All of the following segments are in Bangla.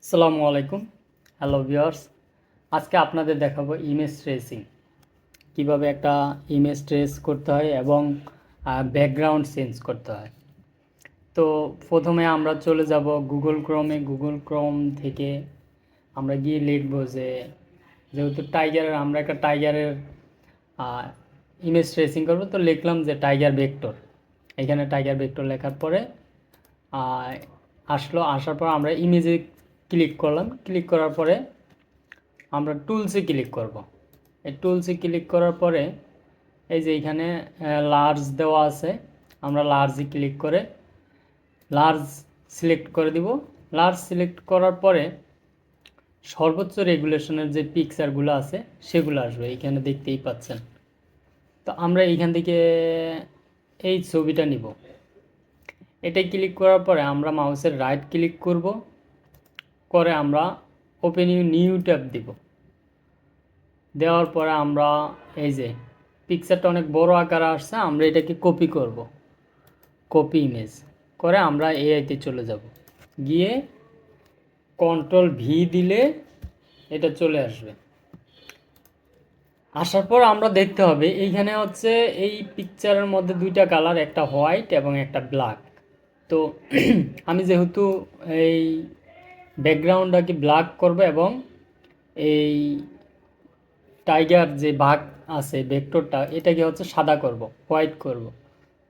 আসসালামু আলাইকুম। হ্যালো ভিউয়ার্স, আজকে আপনাদের দেখাবো ইমেজ ট্রেসিং, কিভাবে একটা ইমেজ ট্রেস করতে হয় এবং ব্যাকগ্রাউন্ড চেঞ্জ করতে হয়। তো প্রথমে আমরা চলে যাব গুগল ক্রোমে। গুগল ক্রোম থেকে আমরা গিয়ে লিখব যে, যেহেতু আমরা একটা টাইগারের ইমেজ ট্রেসিং করব, তো লিখলাম যে টাইগার ভেক্টর। এখানে টাইগার ভেক্টর লেখার পরে আসার পর আমরা ইমেজে ক্লিক করলাম। ক্লিক করার পরে আমরা টুলসে ক্লিক করব। এই টুলসে ক্লিক করার পরে এই যে এখানে লার্জ দেওয়া আছে, আমরা লার্জে ক্লিক করে লার্জ সিলেক্ট করে দিব। লার্জ সিলেক্ট করার পরে সর্বোচ্চ রেগুলেশনের যে পিকচারগুলো আছে সেগুলো আসবে, এখানে দেখতেই পাচ্ছেন। তো আমরা এইখান থেকে এই ছবিটা নিব। এটাই ক্লিক করার পরে আমরা মাউসের রাইট ক্লিক করব, করে আমরা ওপেন নিউ ট্যাব দিব। দেওয়ার পরে আমরা এই যে পিকচারটা অনেক বড় আকারে আসছে, আমরা এটাকে কপি করব। কপি ইমেজ করে আমরা এআইতে চলে যাব। গিয়ে কন্ট্রোল ভি দিলে এটা চলে আসবে। আসার পর আমরা দেখতে হবে এইখানে হচ্ছে এই পিকচারের মধ্যে দুইটা কালার, একটা হোয়াইট এবং একটা ব্ল্যাক। তো আমি যেহেতু এই ব্যাকগ্রাউন্ডটাকে ব্ল্যাক করব এবং এই টাইগার যে বাঘ আছে ভেক্টরটা, এটাকে হচ্ছে সাদা করব, হোয়াইট করব।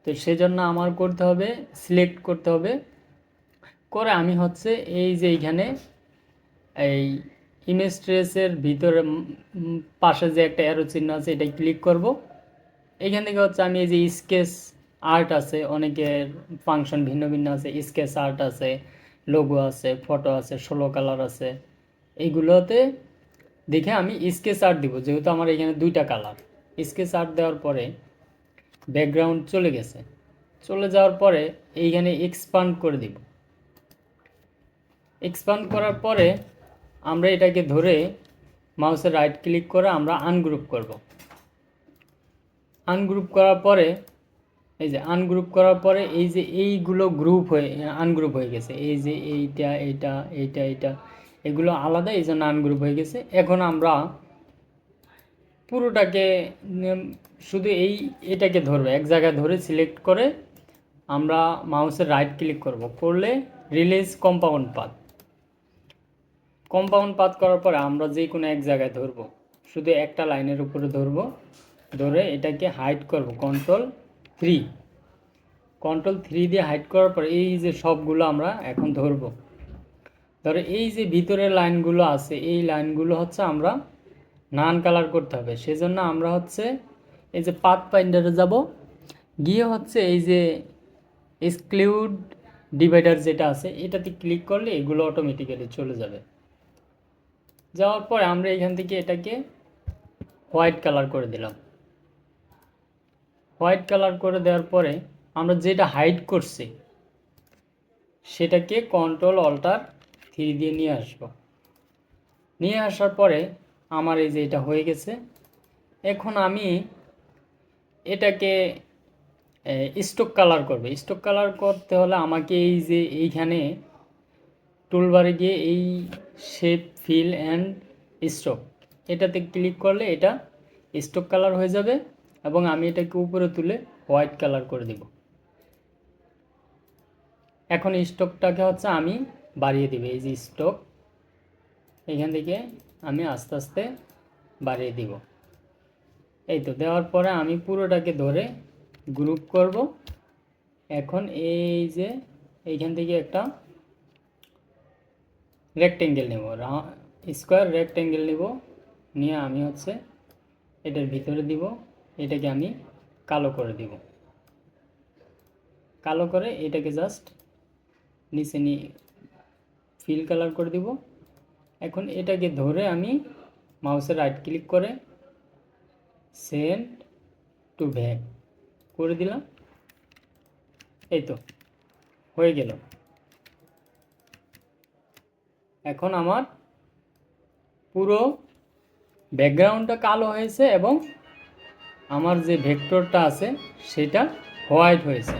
তো সেজন্য আমার করতে হবে, সিলেক্ট করতে হবে, করে আমি হচ্ছে এই যে এইখানে এই ইমেজ ট্রেসের ভিতরে পাশে যে একটা অ্যারো চিহ্ন আছে এটা ক্লিক করব। এইখান থেকে হচ্ছে আমি এই যে স্কেচ আর্ট আছে, অনেকের ফাংশন ভিন্ন ভিন্ন আছে, স্কেচ আর্ট আছে, লোগো আছে, ফটো আছে, 16 কালার আছে, এইগুলোতে দেখে আমি স্কেচ আর্ট দিব। যেহেতু আমার এখানে দুইটা কালার, স্কেচ আর্ট দেওয়ার পরে ব্যাকগ্রাউন্ড চলে গেছে। চলে যাওয়ার পরে এইখানে এক্সপান্ড করে দিব। এক্সপান্ড করার পরে আমরা এটাকে ধরে মাউসের রাইট ক্লিক করে আমরা আনগ্রুপ করব। আনগ্রুপ করার পরে এই যে আনগ্রুপ করার পরে এই যে এইগুলো গ্রুপ হয়ে আনগ্রুপ হয়ে গেছে, এই যে এইটা এইটা এইটা এইটা এগুলো আলাদা, এই জন্য আনগ্রুপ হয়ে গেছে। এখন আমরা পুরোটাকে শুধু এটাকে ধরবে, এক জায়গায় ধরে সিলেক্ট করে আমরা মাউসের রাইট ক্লিক করব, করলে release compound path. Compound path করার পরে আমরা যে কোনো এক জায়গায় ধরব, শুধু একটা লাইনের উপরে ধরব, ধরে এটাকে হাইড করব কন্ট্রোল 3 দিয়ে হাইড করার পর এই যে সবগুলো আমরা এখন ধরব। ধরে এই যে ভিতরের লাইনগুলো আছে, এই লাইনগুলো হচ্ছে আমরা নান কালার করতে হবে। সেজন্য আমরা হচ্ছে এই যে পাথ ফাইন্ডারে যাব, গিয়ে হচ্ছে এই যে এক্সক্লুড ডিভাইডার যেটা আছে এটাতে ক্লিক করলে এগুলো অটোমেটিক্যালি চলে যাবে। যাওয়ার পরে আমরা এখান থেকে এটাকে হোয়াইট কালার করে দিলাম। হোয়াইট কালার করে দেওয়ার পরে আমরা যেটা হাইড করছি সেটাকে কন্ট্রোল-অল্টার-3 দিয়ে নিয়ে আসব। নিয়ে আসার পরে আমার এই যে এটা হয়ে গেছে। এখন আমি এটাকে স্টোক কালার করব। স্টোক কালার করতে হলে আমাকে এই যে এইখানে টুলবারে গিয়ে এই শেপ, ফিল অ্যান্ড স্টোক এটাতে ক্লিক করলে এটা স্টোক কালার হয়ে যাবে এবং আমি এটাকে উপরে তুলে হোয়াইট কালার করে দিব। এখন স্টোকটাকে হচ্ছে আমি বাড়িয়ে দিব, এই যে স্টোক এখান থেকে আমি আস্তে আস্তে বাড়িয়ে দিব। এই তো দেওয়ার পরে আমি পুরোটাকে ধরে গ্রুপ করব। এখন এই যে এইখান থেকে একটা রেক্টেঙ্গেল নেব, স্কোয়ার রেক্টেঙ্গেল নেব, নিয়ে আমি হচ্ছে এটার ভিতরে দিব। এটাকে আমি কালো করে দিব। কালো করে এটাকে জাস্ট নিচে নিয়ে ফিল কালার করে দিব। এখন এটাকে ধরে আমি মাউসের রাইট ক্লিক করে সেন্ড টু ব্যাক করে দিলাম। এই তো হয়ে গেল। এখন আমার পুরো ব্যাকগ্রাউন্ডটা কালো হয়েছে এবং আমার যে ভেক্টরটা আছে সেটা হোয়াইট হয়েছে।